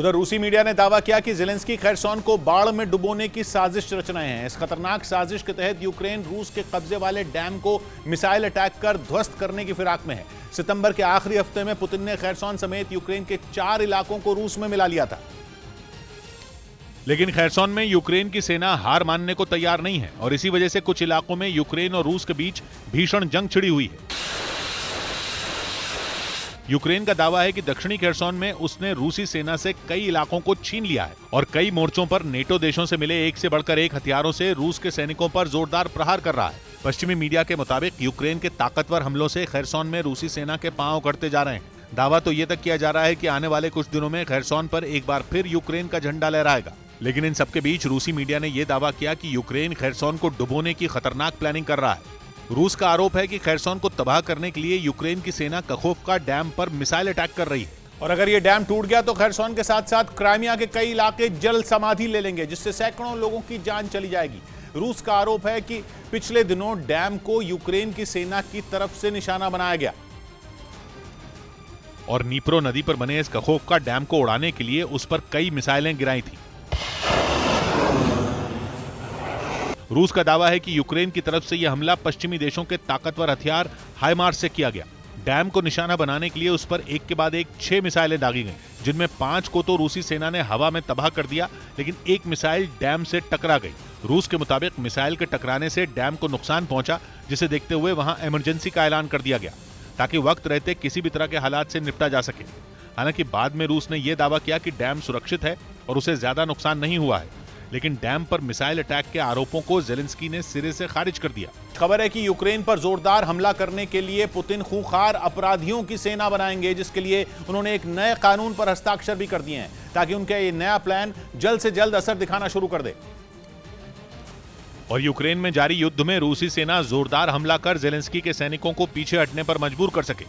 उधर रूसी मीडिया ने दावा किया कि ज़ेलेंस्की खैरसोन को बाढ़ में डुबोने की साजिश रच रहे हैं। इस खतरनाक साजिश के तहत यूक्रेन रूस के कब्जे वाले डैम को मिसाइल अटैक कर ध्वस्त करने की फिराक में है। सितंबर के आखिरी हफ्ते में पुतिन ने खैरसोन समेत यूक्रेन के 4 इलाकों को रूस में मिला लिया था। लेकिन खैरसोन में यूक्रेन की सेना हार मानने को तैयार नहीं है और इसी वजह से कुछ इलाकों में यूक्रेन और रूस के बीच भीषण जंग छिड़ी हुई है। यूक्रेन का दावा है कि दक्षिणी खैरसोन में उसने रूसी सेना से कई इलाकों को छीन लिया है और कई मोर्चों पर नेटो देशों से मिले एक से बढ़कर एक हथियारों से रूस के सैनिकों पर जोरदार प्रहार कर रहा है। पश्चिमी मीडिया के मुताबिक यूक्रेन के ताकतवर हमलों से खैरसोन में रूसी सेना के पांव कटते जा रहे हैं। दावा तो ये तक किया जा रहा है कि आने वाले कुछ दिनों में खैरसोन पर एक बार फिर यूक्रेन का झंडा लहराएगा। लेकिन इन सबके बीच रूसी मीडिया ने यह दावा किया कि यूक्रेन खैरसोन को डुबोने की खतरनाक प्लानिंग कर रहा है। रूस का आरोप है कि खैरसोन को तबाह करने के लिए यूक्रेन की सेना कखोवका डैम पर मिसाइल अटैक कर रही है और अगर ये डैम टूट गया तो खैरसोन के साथ साथ क्राइमिया के कई इलाके जल समाधि ले लेंगे, जिससे सैकड़ों लोगों की जान चली जाएगी। रूस का आरोप है कि पिछले दिनों डैम को यूक्रेन की सेना की तरफ से निशाना बनाया गया और नीप्रो नदी पर बने इस कखोवका डैम को उड़ाने के लिए उस पर कई मिसाइलें गिराई थी। रूस का दावा है कि यूक्रेन की तरफ से यह हमला पश्चिमी देशों के ताकतवर हथियार हाइमार्स से किया गया। डैम को निशाना बनाने के लिए उस पर एक के बाद एक 6 मिसाइलें दागी गईं, जिनमें 5 को तो रूसी सेना ने हवा में तबाह कर दिया, लेकिन एक मिसाइल डैम से टकरा गई। रूस के मुताबिक मिसाइल के टकराने से डैम को नुकसान पहुंचा, जिसे देखते हुए वहां इमरजेंसी का ऐलान कर दिया गया ताकि वक्त रहते किसी भी तरह के हालात से निपटा जा सके। हालांकि बाद में रूस ने यह दावा किया कि डैम सुरक्षित है और उसे ज्यादा नुकसान नहीं हुआ है, लेकिन डैम पर मिसाइल अटैक के आरोपों को ज़ेलेंस्की ने सिरे से खारिज कर दिया। खबर है कि यूक्रेन पर जोरदार हमला करने के लिए पुतिन खूंखार अपराधियों की सेना बनाएंगे, जिसके लिए उन्होंने एक नए कानून पर हस्ताक्षर भी कर दिए हैं ताकि उनका ये नया प्लान जल्द से जल्द असर दिखाना शुरू कर दे। और यूक्रेन में जारी युद्ध में रूसी सेना जोरदार हमला कर ज़ेलेंस्की के सैनिकों को पीछे हटने पर मजबूर कर सके,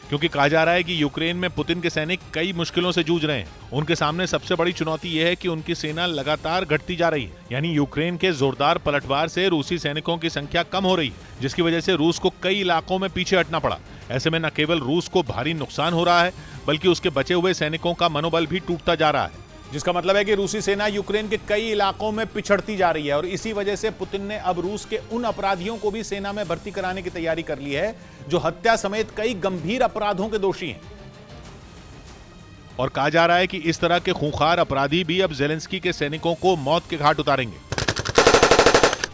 क्योंकि कहा जा रहा है कि यूक्रेन में पुतिन के सैनिक कई मुश्किलों से जूझ रहे हैं। उनके सामने सबसे बड़ी चुनौती यह है कि उनकी सेना लगातार घटती जा रही है, यानी यूक्रेन के जोरदार पलटवार से रूसी सैनिकों की संख्या कम हो रही है, जिसकी वजह से रूस को कई इलाकों में पीछे हटना पड़ा। ऐसे में न केवल रूस को भारी नुकसान हो रहा है, बल्कि उसके बचे हुए सैनिकों का मनोबल भी टूटता जा रहा है, जिसका मतलब है कि रूसी सेना यूक्रेन के कई इलाकों में पिछड़ती जा रही है। और इसी वजह से पुतिन ने अब रूस के उन अपराधियों को भी सेना में भर्ती कराने की तैयारी कर ली है जो हत्या समेत कई गंभीर अपराधों के दोषी हैं। और कहा जा रहा है कि इस तरह के खूंखार अपराधी भी अब ज़ेलेंस्की के सैनिकों को मौत के घाट उतारेंगे।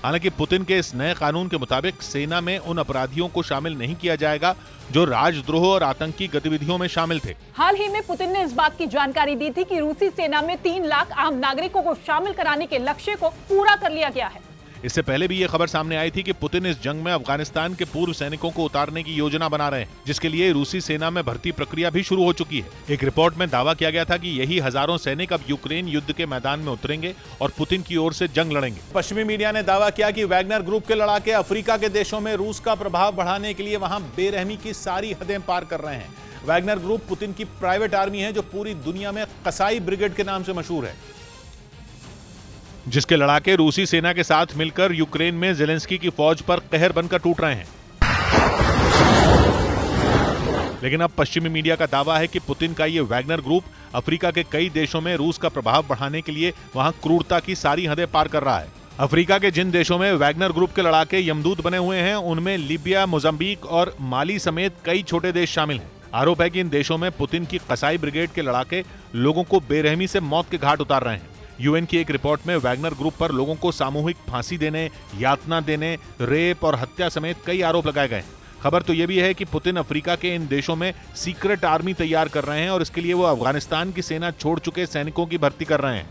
हालांकि पुतिन के इस नए कानून के मुताबिक सेना में उन अपराधियों को शामिल नहीं किया जाएगा जो राजद्रोह और आतंकी गतिविधियों में शामिल थे। हाल ही में पुतिन ने इस बात की जानकारी दी थी कि रूसी सेना में 3 लाख आम नागरिकों को शामिल कराने के लक्ष्य को पूरा कर लिया गया है। इससे पहले भी यह खबर सामने आई थी कि पुतिन इस जंग में अफगानिस्तान के पूर्व सैनिकों को उतारने की योजना बना रहे हैं, जिसके लिए रूसी सेना में भर्ती प्रक्रिया भी शुरू हो चुकी है। एक रिपोर्ट में दावा किया गया था कि यही हजारों सैनिक अब यूक्रेन युद्ध के मैदान में उतरेंगे और पुतिन की ओर से जंग लड़ेंगे। पश्चिमी मीडिया ने दावा किया कि वैगनर ग्रुप के लड़ाके अफ्रीका के देशों में रूस का प्रभाव बढ़ाने के लिए वहां बेरहमी की सारी हदें पार कर रहे हैं। वैगनर ग्रुप पुतिन की प्राइवेट आर्मी है जो पूरी दुनिया में कसाई ब्रिगेड के नाम से मशहूर है, जिसके लड़ाके रूसी सेना के साथ मिलकर यूक्रेन में ज़ेलेंस्की की फौज पर कहर बनकर टूट रहे हैं। लेकिन अब पश्चिमी मीडिया का दावा है कि पुतिन का यह वैगनर ग्रुप अफ्रीका के कई देशों में रूस का प्रभाव बढ़ाने के लिए वहां क्रूरता की सारी हदें पार कर रहा है। अफ्रीका के जिन देशों में वैगनर ग्रुप के लड़ाके यमदूत बने हुए हैं, उनमें लीबिया, मोजाम्बिक और माली समेत कई छोटे देश शामिल हैं। आरोप है कि इन देशों में पुतिन की कसाई ब्रिगेड के लड़ाके लोगों को बेरहमी से मौत के घाट उतार रहे हैं। यूएन की एक रिपोर्ट में वैगनर ग्रुप पर लोगों को सामूहिक फांसी देने, यातना देने, रेप और हत्या समेत कई आरोप लगाए गए। खबर तो यह भी है कि पुतिन अफ्रीका के इन देशों में सीक्रेट आर्मी तैयार कर रहे हैं और इसके लिए वो अफगानिस्तान की सेना छोड़ चुके सैनिकों की भर्ती कर रहे हैं।